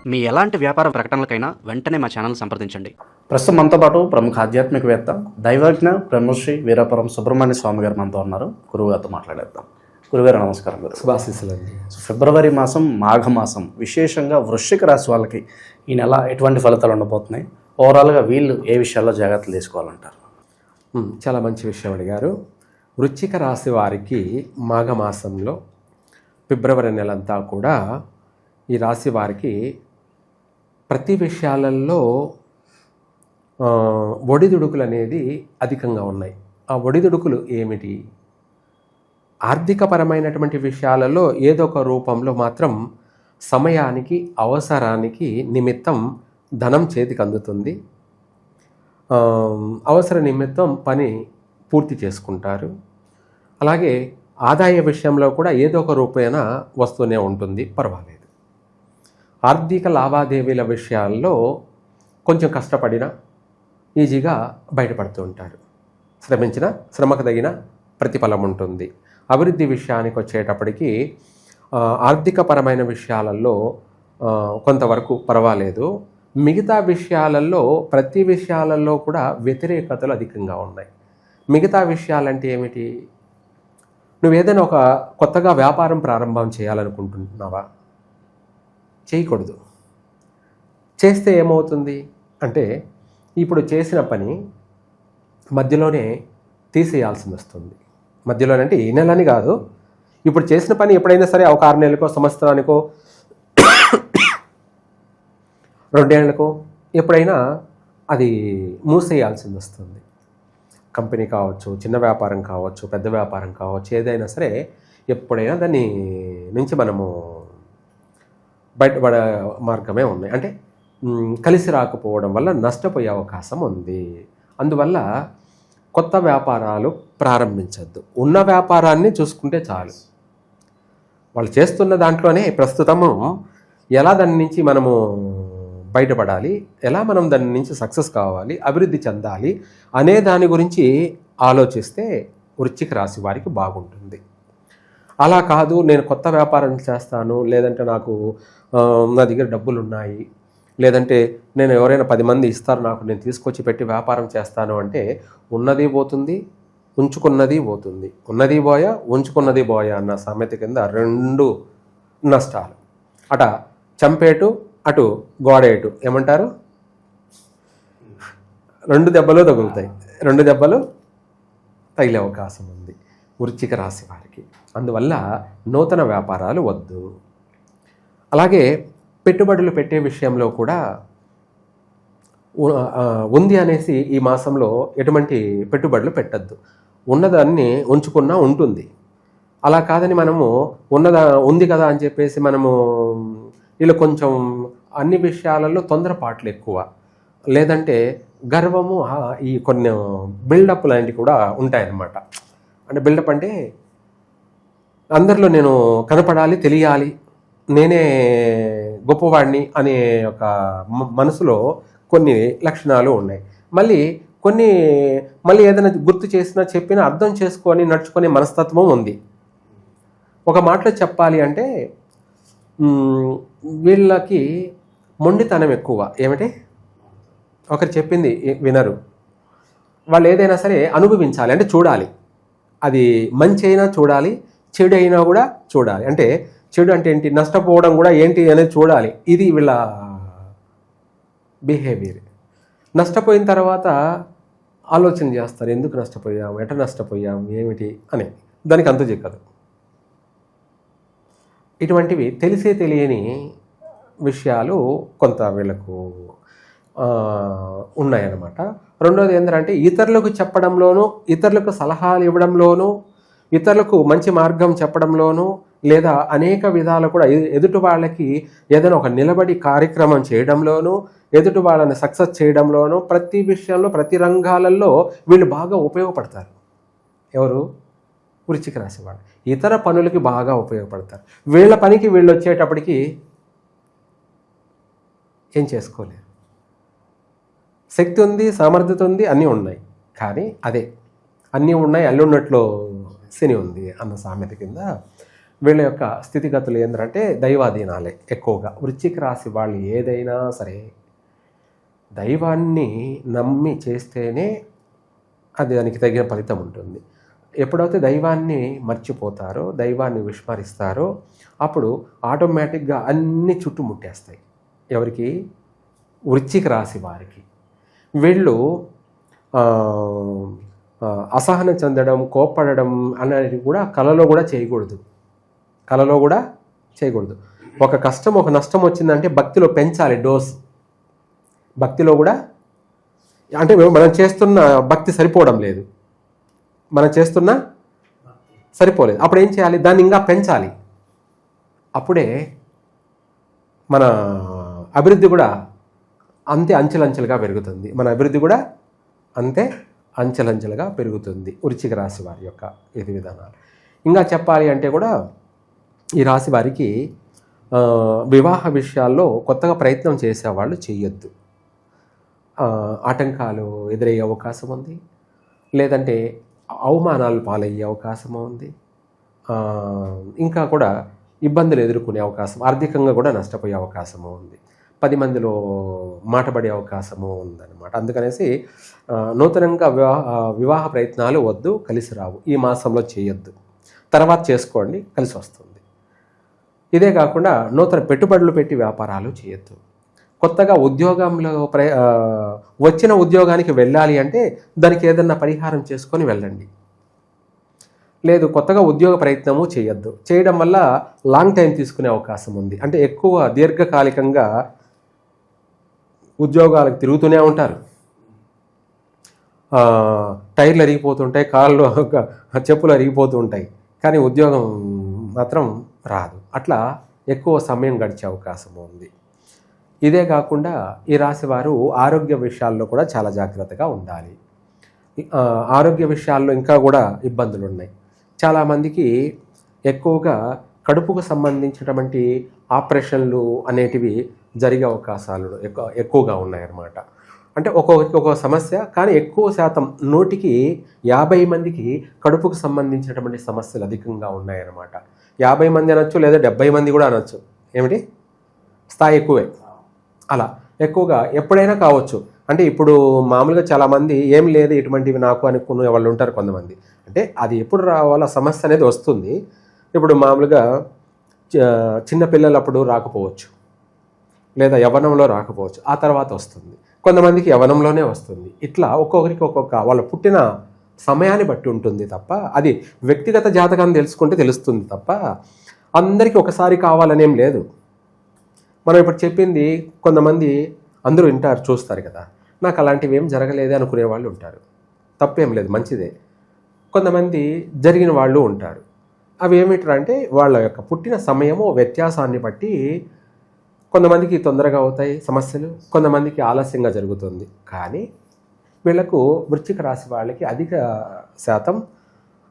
మీ ఎలాంటి వ్యాపార ప్రకటనలకైనా వెంటనే మా ఛానల్ సంప్రదించండి. ప్రస్తుతం మనతో పాటు ప్రముఖ ఆధ్యాత్మికవేత్త దైవజ్ఞ బ్రహ్మశ్రీ వీరాపురం సుబ్రహ్మణ్య స్వామి గారు మనతో ఉన్నారు. గురువుగారితో మాట్లాడేద్దాం. గురుగారు నమస్కారం. గారు శుభాశీస్సులండి. ఫిబ్రవరి మాసం మాఘమాసం విశేషంగా వృశ్చిక రాశి వాళ్ళకి ఈ నెల ఎటువంటి ఫలితాలు ఉండబోతున్నాయి, ఓవరాల్గా వీళ్ళు ఏ విషయాల్లో జాగ్రత్తలు తీసుకోవాలంటారు? చాలా మంచి విషయం అడిగారు. వృశ్చిక రాశి వారికి మాఘమాసంలో ఫిబ్రవరి నెలంతా కూడా ఈ రాశి వారికి ప్రతి విషయాలలో ఒడిదుడుకులు అనేది అధికంగా ఉన్నాయి. ఆ ఒడిదుడుకులు ఏమిటి? ఆర్థికపరమైనటువంటి విషయాలలో ఏదో ఒక రూపంలో మాత్రం సమయానికి అవసరానికి నిమిత్తం ధనం చేతికి అందుతుంది. అవసర నిమిత్తం పని పూర్తి చేసుకుంటారు. అలాగే ఆదాయ విషయంలో కూడా ఏదో ఒక రూపేణ వస్తూనే ఉంటుంది, పర్వాలేదు. ఆర్థిక లావాదేవీల విషయాల్లో కొంచెం కష్టపడినా ఈజీగా బయటపడుతూ ఉంటారు. శ్రమించిన శ్రమకు తగిన ప్రతిఫలం ఉంటుంది. అభివృద్ధి విషయానికి వచ్చేటప్పటికి ఆర్థికపరమైన విషయాలలో కొంతవరకు పర్వాలేదు. మిగతా విషయాలలో ప్రతి విషయాలలో కూడా వ్యతిరేకతలు అధికంగా ఉన్నాయి. మిగతా విషయాలంటే ఏమిటి? నువ్వు ఏదైనా ఒక కొత్తగా వ్యాపారం ప్రారంభం చేయాలనుకుంటున్నావా? చేయకూడదు. చేస్తే ఏమవుతుంది అంటే ఇప్పుడు చేసిన పని మధ్యలోనే తీసేయాల్సి వస్తుంది. మధ్యలోనే అంటే ఈ నెలని కాదు, ఇప్పుడు చేసిన పని ఎప్పుడైనా సరే ఒక 6 నెలలకో సంవత్సరానికో 2 ఏళ్లకో ఎప్పుడైనా అది మూసేయాల్సి వస్తుంది. కంపెనీ కావచ్చు, చిన్న వ్యాపారం కావచ్చు, పెద్ద వ్యాపారం కావచ్చు, ఏదైనా సరే ఎప్పుడైనా దాన్ని నుంచి మనము బయటపడే మార్గమే ఉన్నాయి. అంటే కలిసి రాకపోవడం వల్ల నష్టపోయే అవకాశం ఉంది. అందువల్ల కొత్త వ్యాపారాలు ప్రారంభించద్దు. ఉన్న వ్యాపారాన్ని చూసుకుంటే చాలు. వాళ్ళు చేస్తున్న దాంట్లోనే ప్రస్తుతము ఎలా దాని నుంచి మనము బయటపడాలి, ఎలా మనం దాని నుంచి సక్సెస్ కావాలి, అభివృద్ధి చెందాలి అనే దాని గురించి ఆలోచిస్తే వృశ్చిక రాశి వారికి బాగుంటుంది. అలా కాదు, నేను కొత్త వ్యాపారం చేస్తాను, లేదంటే నాకు నా దగ్గర డబ్బులు ఉన్నాయి, లేదంటే నేను ఎవరైనా 10 మంది ఇస్తారు నాకు, నేను తీసుకొచ్చి పెట్టి వ్యాపారం చేస్తాను అంటే ఉన్నది పోతుంది, ఉంచుకున్నది పోతుంది. ఉన్నది బోయ, ఉంచుకున్నది బోయ అన్న సామెత కింద 2 నష్టాలు. అట చంపేటు, అటు గోడేటు, ఏమంటారు? 2 దెబ్బలు తగులుతాయి. 2 దెబ్బలు తగిలే అవకాశం ఉంది వృశ్చిక రాశి వారికి. అందువల్ల నూతన వ్యాపారాలు వద్దు. అలాగే పెట్టుబడులు పెట్టే విషయంలో కూడా ఉంది అనేసి ఈ మాసంలో ఎటువంటి పెట్టుబడులు పెట్టద్దు. ఉన్నదాన్ని ఉంచుకున్నా ఉంటుంది. అలా కాదని మనము ఉంది కదా అని చెప్పేసి మనము వీళ్ళు కొంచెం అన్ని విషయాలలో తొందరపాట్లు ఎక్కువ, లేదంటే గర్వము, ఈ కొన్ని బిల్డప్ లాంటివి కూడా ఉంటాయన్నమాట. అంటే బిల్డప్ అంటే అందరిలో నేను కనపడాలి, తెలియాలి, నేనే గొప్పవాడిని అనే ఒక మనసులో కొన్ని లక్షణాలు ఉన్నాయి. మళ్ళీ ఏదైనా గుర్తు చేసినా చెప్పినా అర్థం చేసుకొని నడుచుకునే మనస్తత్వం ఉంది. ఒక మాటలో చెప్పాలి అంటే వీళ్ళకి మొండితనం ఎక్కువ. ఏమిటి? ఒకరు చెప్పింది వినరు. వాళ్ళు ఏదైనా సరే అనుభవించాలి, అంటే చూడాలి. అది మంచి అయినా చూడాలి, చెడు అయినా కూడా చూడాలి. అంటే చెడు అంటే ఏంటి, నష్టపోవడం కూడా ఏంటి అనేది చూడాలి. ఇది వీళ్ళ బిహేవియర్. నష్టపోయిన తర్వాత ఆలోచన చేస్తారు, ఎందుకు నష్టపోయాం, ఎట నష్టపోయాం, ఏమిటి అని. దానికి అంతు చిక్కదు. ఇటువంటివి తెలియని విషయాలు కొంత వీళ్ళకు ఉన్నాయన్నమాట. రెండోది ఏంటంటే ఇతరులకు చెప్పడంలోనూ, ఇతరులకు సలహాలు ఇవ్వడంలోనూ, ఇతరులకు మంచి మార్గం చెప్పడంలోనూ, లేదా అనేక విధాలు కూడా ఎదుటి వాళ్ళకి ఏదైనా ఒక నిలబడి కార్యక్రమం చేయడంలోనూ, ఎదుటి వాళ్ళని సక్సెస్ చేయడంలోనూ, ప్రతి విషయంలో ప్రతి రంగాలలో వీళ్ళు బాగా ఉపయోగపడతారు. ఎవరు? వృశ్చిక రాశి వాళ్ళు ఇతర పనులకి బాగా ఉపయోగపడతారు. వీళ్ళ పనికి వీళ్ళు వచ్చేటప్పటికి ఏం చేసుకోలేరు. శక్తి ఉంది, సామర్థ్యత ఉంది, అన్నీ ఉన్నాయి. కానీ అదే అన్నీ ఉన్నాయి, అల్లున్నట్లు శని ఉంది అన్న సామెత కింద వీళ్ళ యొక్క స్థితిగతులు ఏంటంటే దైవాధీనాలే ఎక్కువగా. వృశ్చిక రాశి వాళ్ళు ఏదైనా సరే దైవాన్ని నమ్మి చేస్తేనే అది దానికి తగిన ఫలితం ఉంటుంది. ఎప్పుడైతే దైవాన్ని మర్చిపోతారో, దైవాన్ని విస్మరిస్తారో, అప్పుడు ఆటోమేటిక్గా అన్నీ చుట్టుముట్టేస్తాయి. ఎవరికి? వృశ్చిక రాశి వారికి. వీళ్ళు అసహనం చెందడం, కోప్పడడం అనేది కూడా కలలో కూడా చేయకూడదు. ఒక కష్టం, ఒక నష్టం వచ్చిందంటే భక్తిలో పెంచాలి డోస్. భక్తిలో కూడా అంటే మనం చేస్తున్న భక్తి సరిపోవడం లేదు, సరిపోలేదు. అప్పుడు ఏం చేయాలి? దాన్ని ఇంకా పెంచాలి. అప్పుడే మన అభివృద్ధి కూడా అంతే అంచెలంచెలుగా పెరుగుతుంది. వృశ్చిక రాశి వారి యొక్క విధి విధానాలు. ఇంకా చెప్పాలి అంటే కూడా ఈ రాశి వారికి వివాహ విషయాల్లో కొత్తగా ప్రయత్నం చేసేవాళ్ళు చేయొద్దు. ఆటంకాలు ఎదురయ్యే అవకాశం ఉంది, లేదంటే అవమానాలు పాలయ్యే అవకాశం ఉంది, ఇంకా కూడా ఇబ్బందులు ఎదుర్కొనే అవకాశం, ఆర్థికంగా కూడా నష్టపోయే అవకాశము ఉంది, 10 మందిలో మాటపడే అవకాశము ఉందన్నమాట. అందుకనేసి నూతనంగా వివాహ ప్రయత్నాలు వద్దు, కలిసి రావు. ఈ మాసంలో చేయొద్దు, తర్వాత చేసుకోండి, కలిసి వస్తుంది. ఇదే కాకుండా నూతన పెట్టుబడులు పెట్టి వ్యాపారాలు చేయొద్దు. కొత్తగా ఉద్యోగంలో వచ్చిన ఉద్యోగానికి వెళ్ళాలి అంటే దానికి ఏదన్నా పరిహారం చేసుకొని వెళ్ళండి. లేదు, కొత్తగా ఉద్యోగ ప్రయత్నము చేయొద్దు. చేయడం వల్ల లాంగ్ టైం తీసుకునే అవకాశం ఉంది. అంటే ఎక్కువ దీర్ఘకాలికంగా ఉద్యోగాలకు తిరుగుతూనే ఉంటారు, టైర్లు అరిగిపోతుంటాయి, కాళ్ళు చెప్పులు అరిగిపోతూ ఉంటాయి, కానీ ఉద్యోగం మాత్రం రాదు. అట్లా ఎక్కువ సమయం గడిచే అవకాశం ఉంది. ఇదే కాకుండా ఈ రాశి వారు ఆరోగ్య విషయాల్లో కూడా చాలా జాగ్రత్తగా ఉండాలి. ఆరోగ్య విషయాల్లో ఇంకా కూడా ఇబ్బందులు ఉన్నాయి. చాలామందికి ఎక్కువగా కడుపుకు సంబంధించినటువంటి ఆపరేషన్లు అనేటివి జరిగే అవకాశాలు ఎక్కువగా ఉన్నాయన్నమాట. అంటే ఒక్కొక్కరికి ఒక్కొక్క సమస్య, కానీ ఎక్కువ శాతం 100కి 50 మందికి కడుపుకు సంబంధించినటువంటి సమస్యలు అధికంగా ఉన్నాయన్నమాట. 50 మంది అనొచ్చు, లేదా 70 మంది కూడా అనొచ్చు. ఏమిటి? స్థాయి ఎక్కువే. అలా ఎక్కువగా ఎప్పుడైనా కావచ్చు. అంటే ఇప్పుడు మామూలుగా చాలామంది ఏం లేదు ఇటువంటివి నాకు అనుకునే వాళ్ళు ఉంటారు కొంతమంది. అంటే అది ఎప్పుడు రావాల సమస్య అనేది వస్తుంది. ఇప్పుడు మామూలుగా చిన్నపిల్లలప్పుడు రాకపోవచ్చు, లేదా యవ్వనంలో రాకపోవచ్చు, ఆ తర్వాత వస్తుంది. కొంతమందికి యవ్వనంలోనే వస్తుంది. ఇట్లా ఒక్కొక్కరికి ఒక్కొక్క వాళ్ళ పుట్టిన సమయాన్ని బట్టి ఉంటుంది తప్ప, అది వ్యక్తిగత జాతకాన్ని తెలుసుకుంటే తెలుస్తుంది తప్ప అందరికీ ఒకసారి కావాలనేం లేదు. మనం ఇప్పుడు చెప్పింది కొంతమంది అందరూ వింటారు, చూస్తారు కదా, నాకు అలాంటివి ఏం జరగలేదే అనుకునే వాళ్ళు ఉంటారు. తప్పేం లేదు, మంచిదే. కొంతమంది జరిగిన వాళ్ళు ఉంటారు. అవి ఏమిటంటే వాళ్ళ యొక్క పుట్టిన సమయము వ్యత్యాసాన్ని బట్టి కొంతమందికి తొందరగా అవుతాయి సమస్యలు, కొంతమందికి ఆలస్యంగా జరుగుతుంది. కానీ వీళ్లకు వృశ్చిక రాశి వాళ్ళకి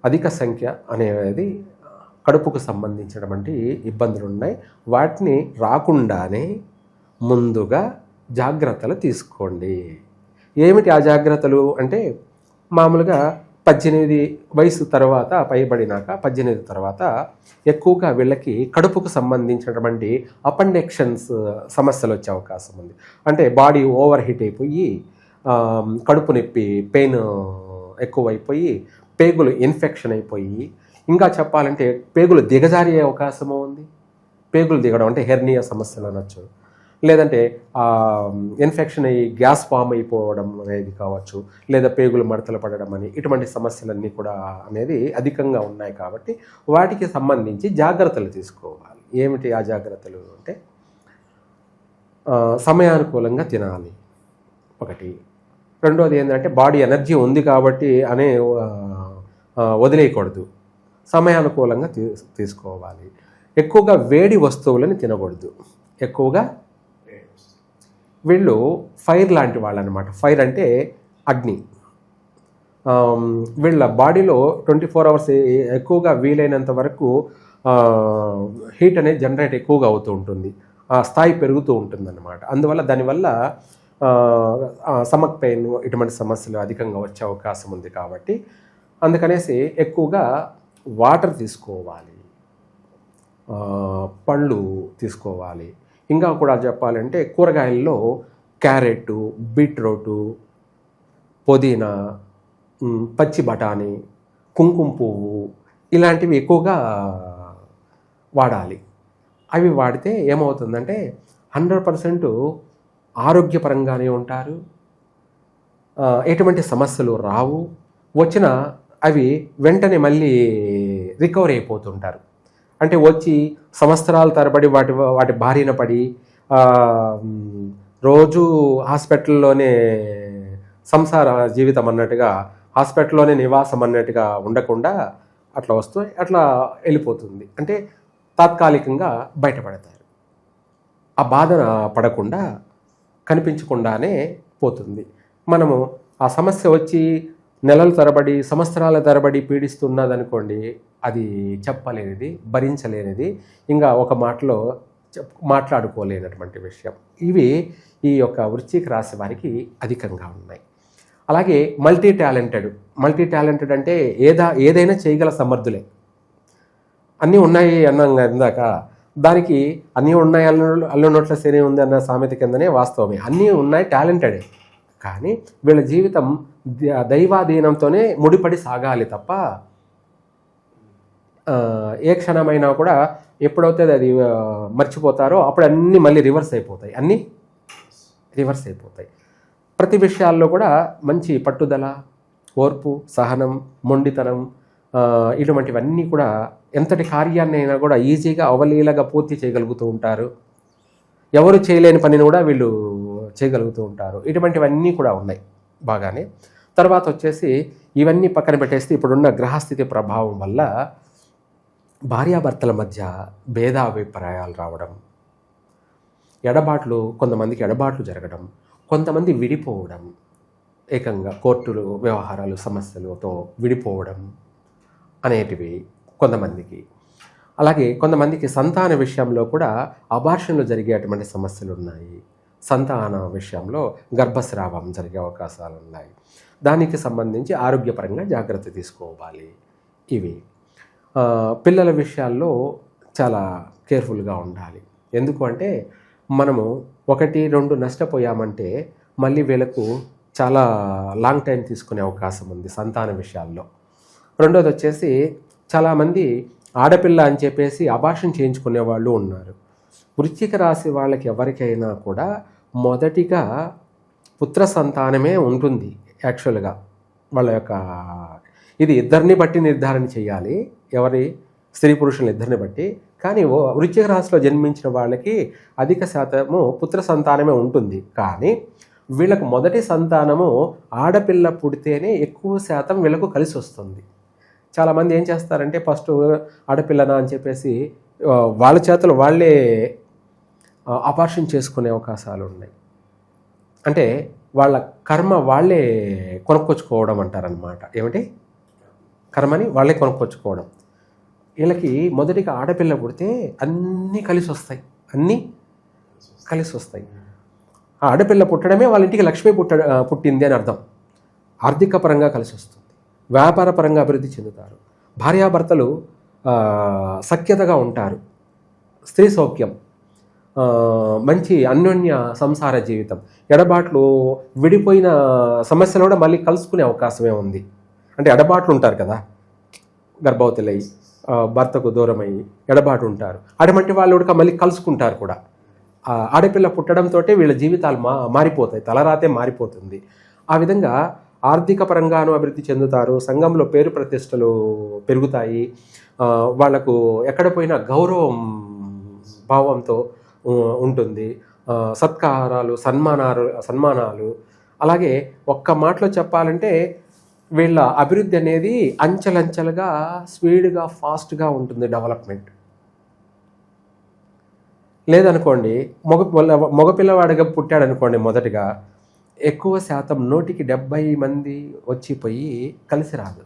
అధిక సంఖ్య అనేది కడుపుకు సంబంధించినటువంటి ఇబ్బందులు ఉన్నాయి. వాటిని రాకుండానే ముందుగా జాగ్రత్తలు తీసుకోండి. ఏమిటి ఆ జాగ్రత్తలు అంటే, మామూలుగా 18 వయసు తర్వాత పైబడినాక 18 తర్వాత ఎక్కువగా వీళ్ళకి కడుపుకు సంబంధించినటువంటి అపెండిక్షన్స్ సమస్యలు వచ్చే అవకాశం ఉంది. అంటే బాడీ ఓవర్ హీట్ అయిపోయి కడుపు నొప్పి, పెయిన్ ఎక్కువైపోయి, పేగులు ఇన్ఫెక్షన్ అయిపోయి, ఇంకా చెప్పాలంటే పేగులు దిగజారే అవకాశము ఉంది. పేగులు దిగడం అంటే హెర్నియా సమస్యలు అనొచ్చు, లేదంటే ఇన్ఫెక్షన్ అయ్యి గ్యాస్ ఫామ్ అయిపోవడం అనేది కావచ్చు, లేదా పేగులు మడతలు పడడం అని, ఇటువంటి సమస్యలన్నీ కూడా అనేది అధికంగా ఉన్నాయి. కాబట్టి వాటికి సంబంధించి జాగ్రత్తలు తీసుకోవాలి. ఏమిటి ఆ జాగ్రత్తలు అంటే, సమయానుకూలంగా తినాలి ఒకటి. రెండోది ఏంటంటే, బాడీ ఎనర్జీ ఉంది కాబట్టి వదిలేయకూడదు, సమయానుకూలంగా తీసుకోవాలి. ఎక్కువగా వేడి వస్తువులను తినకూడదు. ఎక్కువగా వీళ్ళు ఫైర్ లాంటి వాళ్ళు అనమాట. ఫైర్ అంటే అగ్ని. వీళ్ళ బాడీలో 24 అవర్స్ ఎక్కువగా వీలైనంత వరకు హీట్ అనేది జనరేట్ ఎక్కువగా అవుతూ ఉంటుంది, ఆ స్థాయి పెరుగుతూ ఉంటుందన్నమాట. అందువల్ల దానివల్ల స్టమక్ పెయిన్ ఇటువంటి సమస్యలు అధికంగా వచ్చే అవకాశం ఉంది. కాబట్టి అందుకనేసి ఎక్కువగా వాటర్ తీసుకోవాలి. పండ్లు తీసుకోవాలి. ఇంకా కూడా చెప్పాలంటే కూరగాయల్లో క్యారెట్, బీట్రూటు, పుదీనా, పచ్చి బఠానీ, కుంకుమ పువ్వు ఇలాంటివి ఎక్కువగా వాడాలి. అవి వాడితే ఏమవుతుందంటే 100% ఆరోగ్యపరంగానే ఉంటారు, ఎటువంటి సమస్యలు రావు, వచ్చిన అవి వెంటనే మళ్ళీ రికవర్ అయిపోతుంటారు. అంటే వచ్చి సంవత్సరాల తరబడి వాటి బారిన పడి రోజు హాస్పిటల్లోనే సంసార జీవితం అన్నట్టుగా, హాస్పిటల్లోనే నివాసం అన్నట్టుగా ఉండకుండా అట్లా వస్తుంది, అట్లా వెళ్ళిపోతుంది. అంటే తాత్కాలికంగా బయటపడతారు. ఆ బాధన పడకుండా కనిపించకుండానే పోతుంది. మనము ఆ సమస్య వచ్చి నెలల తరబడి, సంవత్సరాల తరబడి పీడిస్తున్నదనుకోండి, అది చెప్పలేనిది, భరించలేనిది, ఇంకా ఒక మాటలో మాట్లాడుకోలేనటువంటి విషయం. ఇవి ఈ యొక్క వృశ్చిక రాశి వారికి అధికంగా ఉన్నాయి. అలాగే మల్టీ టాలెంటెడ్ అంటే ఏదైనా చేయగల సమర్థులే. అన్నీ ఉన్నాయి అన్నాం ఇందాక, దానికి అన్నీ ఉన్నాయి అల్లునోట్ల శని ఉంది అన్న సామెత కిందనే వాస్తవమే. అన్నీ ఉన్నాయి, టాలెంటెడే. కానీ వీళ్ళ జీవితం దైవాధీనంతోనే ముడిపడి సాగాలి తప్ప ఏ క్షణమైనా కూడా ఎప్పుడైతే అది మర్చిపోతారో అప్పుడు అన్నీ మళ్ళీ రివర్స్ అయిపోతాయి. ప్రతి విషయాల్లో కూడా మంచి పట్టుదల, ఓర్పు, సహనం, మొండితనం ఇటువంటివన్నీ కూడా ఎంతటి కార్యాన్ని అయినా కూడా ఈజీగా అవలీలగా పూర్తి చేయగలుగుతూ ఉంటారు. ఎవరు చేయలేని పనిని కూడా వీళ్ళు చేయగలుగుతూ ఉంటారు. ఇటువంటివన్నీ కూడా ఉన్నాయి బాగానే. తర్వాత వచ్చేసి ఇవన్నీ పక్కన పెట్టేస్తే ఇప్పుడున్న గ్రహస్థితి ప్రభావం వల్ల భార్యాభర్తల మధ్య భేదాభిప్రాయాలు రావడం, కొంతమందికి ఎడబాట్లు జరగడం, కొంతమంది విడిపోవడం, ఏకంగా కోర్టులు వ్యవహారాలు సమస్యలతో విడిపోవడం అనేటివి కొంతమందికి. అలాగే కొంతమందికి సంతాన విషయంలో కూడా అబార్షన్లు జరిగేటువంటి సమస్యలు ఉన్నాయి. సంతాన విషయంలో గర్భస్రావం జరిగే అవకాశాలు ఉన్నాయి. దానికి సంబంధించి ఆరోగ్యపరంగా జాగ్రత్త తీసుకోవాలి. ఇవి పిల్లల విషయాల్లో చాలా కేర్ఫుల్గా ఉండాలి. ఎందుకు అంటే మనము 1-2 నష్టపోయామంటే మళ్ళీ వీళ్ళకు చాలా లాంగ్ టైం తీసుకునే అవకాశం ఉంది సంతాన విషయాల్లో. రెండోది వచ్చేసి చాలామంది ఆడపిల్ల అని చెప్పేసి అబార్షన్ చేయించుకునే వాళ్ళు ఉన్నారు. వృశ్చిక రాశి వాళ్ళకి ఎవరికైనా కూడా మొదటిగా పుత్ర సంతానమే ఉంటుంది. యాక్చువల్గా వాళ్ళ యొక్క ఇది ఇద్దరిని బట్టి నిర్ధారణ చేయాలి, స్త్రీ పురుషులను ఇద్దరిని బట్టి. కానీ వృశ్చిక రాశిలో జన్మించిన వాళ్ళకి అధిక శాతము పుత్ర సంతానమే ఉంటుంది. కానీ వీళ్ళకు మొదటి సంతానము ఆడపిల్ల పుడితేనే ఎక్కువ శాతం వీళ్ళకు కలిసి వస్తుంది. చాలామంది ఏం చేస్తారంటే ఫస్ట్ ఆడపిల్లనా అని చెప్పేసి వాళ్ళ చేతులు వాళ్ళే అపార్షన్ చేసుకునే అవకాశాలు ఉన్నాయి. అంటే వాళ్ళ కర్మ వాళ్ళే కొనుక్కొచ్చుకోవడం అంటారనమాట. ఏమిటి కర్మని వాళ్ళే కొనుక్కొచ్చుకోవడం. వీళ్ళకి మొదటిగా ఆడపిల్ల పుడితే అన్నీ కలిసి వస్తాయి. ఆ ఆడపిల్ల పుట్టడమే వాళ్ళ ఇంటికి లక్ష్మి పుట్టింది అని అర్థం. ఆర్థిక పరంగా కలిసి వస్తుంది, వ్యాపార పరంగా అభివృద్ధి చెందుతారు, భార్యాభర్తలు సఖ్యతగా ఉంటారు, స్త్రీ సౌఖ్యం, మంచి అన్యోన్య సంసార జీవితం, ఎడబాట్లు విడిపోయిన సమస్యలు కూడా మళ్ళీ కలుసుకునే అవకాశమే ఉంది. అంటే ఎడబాట్లు ఉంటారు కదా, గర్భవతులై భర్తకు దూరమై ఎడబాటు ఉంటారు, అటువంటి వాళ్ళు కూడా మళ్ళీ కలుసుకుంటారు కూడా. ఆడపిల్ల పుట్టడంతో వీళ్ళ జీవితాలు మారిపోతాయి, తలరాతే మారిపోతుంది. ఆ విధంగా ఆర్థిక పరంగాను అభివృద్ధి చెందుతారు, సంఘంలో పేరు ప్రతిష్టలు పెరుగుతాయి, వాళ్లకు ఎక్కడ పోయినా గౌరవం భావంతో ఉంటుంది, సత్కారాలు సన్మానాలు. అలాగే ఒక్క మాటలో చెప్పాలంటే వీళ్ళ అభివృద్ధి అనేది అంచెలంచెలుగా స్పీడ్గా ఫాస్ట్గా ఉంటుంది డెవలప్మెంట్. లేదనుకోండి మగపిల్లవాడిగా పుట్టాడనుకోండి, మొదటిగా ఎక్కువ శాతం 170 మంది వచ్చిపోయి కలిసి రాదు.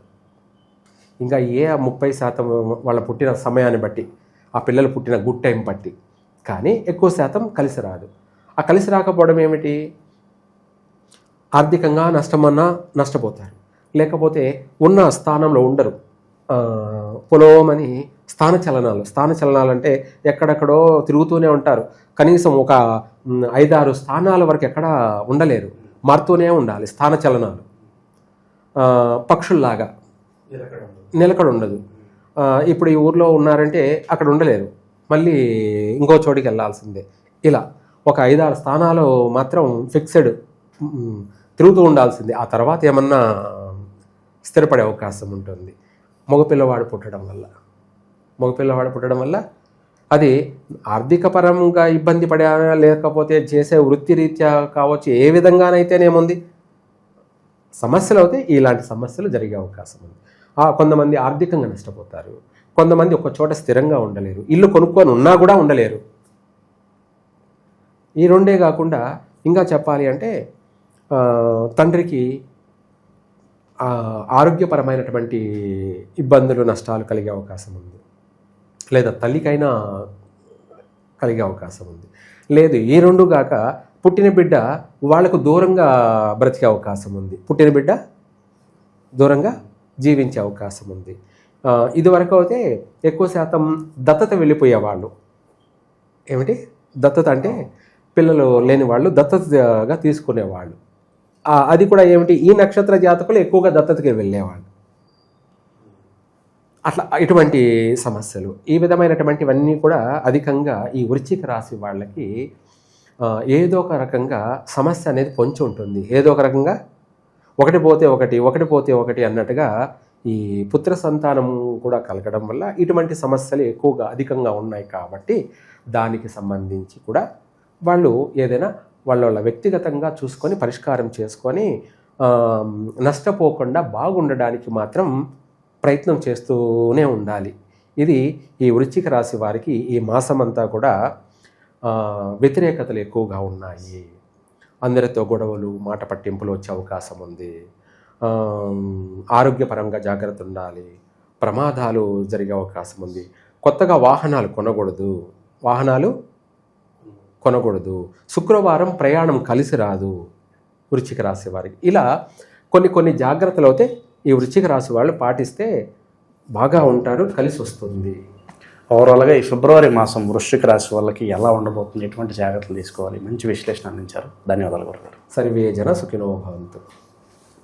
ఇంకా 30% వాళ్ళ పుట్టిన సమయాన్ని బట్టి, ఆ పిల్లలు పుట్టిన గుడ్ టైం బట్టి, కానీ ఎక్కువ శాతం కలిసి రాదు. ఆ కలిసి రాకపోవడం ఏమిటి? ఆర్థికంగా నష్టమన్నా నష్టపోతారు, లేకపోతే ఉన్న స్థానంలో ఉండరు, పొలోమని స్థాన చలనాలు అంటే ఎక్కడెక్కడో తిరుగుతూనే ఉంటారు. కనీసం ఒక 5-6 స్థానాల వరకు ఎక్కడ ఉండలేరు, మారుతూనే ఉండాలి స్థాన చలనాలు. పక్షుల్లాగా నిలకడ ఉండదు. ఇప్పుడు ఈ ఊర్లో ఉన్నారంటే అక్కడ ఉండలేరు, మళ్ళీ ఇంకో చోటికి వెళ్ళాల్సిందే. ఇలా ఒక 5-6 స్థానాలు మాత్రం ఫిక్స్డ్ తిరుగుతూ ఉండాల్సిందే. ఆ తర్వాత ఏమన్నా స్థిరపడే అవకాశం ఉంటుంది. మగపిల్లవాడు పుట్టడం వల్ల అది ఆర్థిక పరంగా ఇబ్బంది పడా, లేకపోతే చేసే వృత్తిరీత్యా కావచ్చు, ఏ విధంగానైతేనేముంది సమస్యలు అవుతే ఇలాంటి సమస్యలు జరిగే అవకాశం ఉంది. కొంతమంది ఆర్థికంగా నష్టపోతారు, కొంతమంది ఒక చోట స్థిరంగా ఉండలేరు, ఇల్లు కొనుక్కొని ఉన్నా కూడా ఉండలేరు. ఈ రెండే కాకుండా ఇంకా చెప్పాలి అంటే తండ్రికి ఆరోగ్యపరమైనటువంటి ఇబ్బందులు, నష్టాలు కలిగే అవకాశం ఉంది, లేదా తల్లికైనా కలిగే అవకాశం ఉంది. లేదు ఈ రెండు కాక పుట్టిన బిడ్డ వాళ్లకు దూరంగా బ్రతికే అవకాశం ఉంది, పుట్టిన బిడ్డ దూరంగా జీవించే అవకాశం ఉంది. ఇదివరకు అయితే ఎక్కువ శాతం దత్తత వెళ్ళిపోయేవాళ్ళు. ఏమిటి దత్తత అంటే పిల్లలు లేని వాళ్ళు దత్తతగా తీసుకునేవాళ్ళు. అది కూడా ఏమిటి, ఈ నక్షత్ర జాతకులు ఎక్కువగా దత్తతకి వెళ్ళేవాళ్ళు. అట్లా ఇటువంటి సమస్యలు, ఈ విధమైనటువంటివన్నీ కూడా అధికంగా ఈ వృశ్చిక రాశి వాళ్ళకి ఏదో ఒక రకంగా సమస్య అనేది పొంచి ఉంటుంది. ఏదో ఒక రకంగా ఒకటి పోతే ఒకటి అన్నట్టుగా ఈ పుత్ర సంతానం కూడా కలగడం వల్ల ఇటువంటి సమస్యలు ఎక్కువగా అధికంగా ఉన్నాయి. కాబట్టి దానికి సంబంధించి కూడా వాళ్ళు ఏదైనా వాళ్ళ వ్యక్తిగతంగా చూసుకొని పరిష్కారం చేసుకొని నష్టపోకుండా బాగుండడానికి మాత్రం ప్రయత్నం చేస్తూనే ఉండాలి. ఇది ఈ వృశ్చిక రాశి వారికి ఈ మాసమంతా కూడా వ్యతిరేకతలు ఎక్కువగా ఉన్నాయి. అందరితో గొడవలు, మాట పట్టింపులు వచ్చే అవకాశం ఉంది. ఆరోగ్యపరంగా జాగ్రత్త ఉండాలి. ప్రమాదాలు జరిగే అవకాశం ఉంది. కొత్తగా వాహనాలు కొనకూడదు. శుక్రవారం ప్రయాణం కలిసి రాదు వృశ్చిక రాశి వారికి. ఇలా కొన్ని జాగ్రత్తలు అయితే ఈ వృశ్చిక రాశి వాళ్ళు పాటిస్తే బాగా ఉంటారు, కలిసి వస్తుంది. ఓవరాల్గా ఈ ఫిబ్రవరి మాసం వృశ్చిక రాశి వాళ్ళకి ఎలా ఉండబోతుంది, ఎటువంటి జాగ్రత్తలు తీసుకోవాలి, మంచి విశ్లేషణ అందించారు. ధన్యవాదాలు గురుగారు. సర్వే జన సుఖినో భవంతు.